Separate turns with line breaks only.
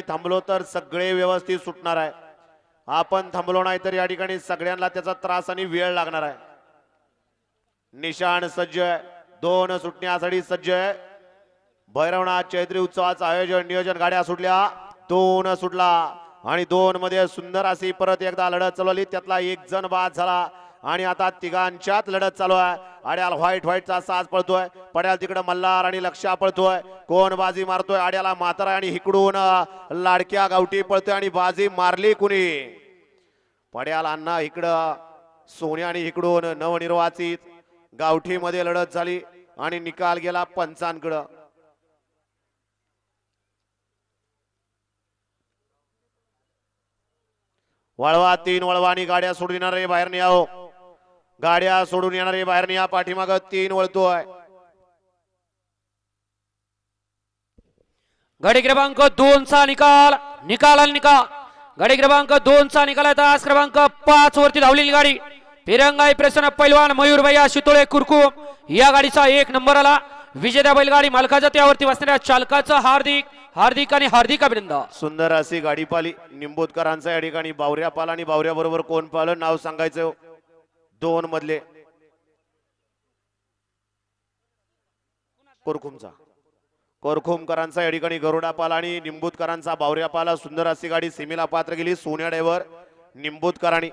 थांबलो तर सगळे व्यवस्थित सुटणार आहे. आपण थांबलो नाही तर या ठिकाणी सगळ्यांना त्याचा त्रास आणि वेळ लागणार आहे. निशाण सज्ज आहे, 2 सुटण्यासाठी सज्ज आहे. भैरवनाथ चैत्री उत्सवाचं आयोजन नियोजन गाड्या सुटल्या, 2 सुटला आणि 2 मध्ये सुंदर अशी परत एकदा लढत चालवली. त्यातला एक जण बाद झाला आणि आता तिघांच्यात लढत चालू आहे. आड्याला व्हाईटचा साज पळतोय, पड्याला तिकडे मल्हार आणि लक्षा पळतोय. कोण बाजी मारतोय? आड्याला म्हातारा आणि इकडून लाडक्या गावठी पळतोय आणि बाजी मारली कुणी? पड्याला अण्णा इकडं सोन्या आणि इकडून नवनिर्वाचित गावठी मध्ये लढत झाली आणि निकाल गेला पंचांकडं. वळवा 3 वळवानी गाड्या सोडून येणारे बाहेर नाही आहो, गाड्या सोडून येणारे बाहेर नाही. पाठीमाग 3 वळतोय.
गाडी क्रमांक 2 चा निकाल गाडी क्रमांक 2 चा निकाल आहे. आज क्रमांक 5 वरती धावलेली गाडी तिरंगाई प्रसन्न पैलवान मयूर भैया शितोळे कुरकुम या गाडीचा 1 नंबर आला. विजेत्या बैलगाडी मालकाच्या त्यावरती बसणाऱ्या चालकाचं हार्दिक अभिनंदन.
सुंदर अशी गाडी पाली निंबोदकरांचा. या ठिकाणी बावऱ्या पाला आणि बावऱ्या बरोबर कोण पालं नाव सांगायचं? 2 मधले कोरखुमकरांचा या ठिकाणी गरुडा पाला आणि निंबूतकरांचा बावऱ्या पाला. सुंदर अशी गाडी सीमेला पात्र गेली. सोन्या ड्रायव्हर निंबूतकरांनी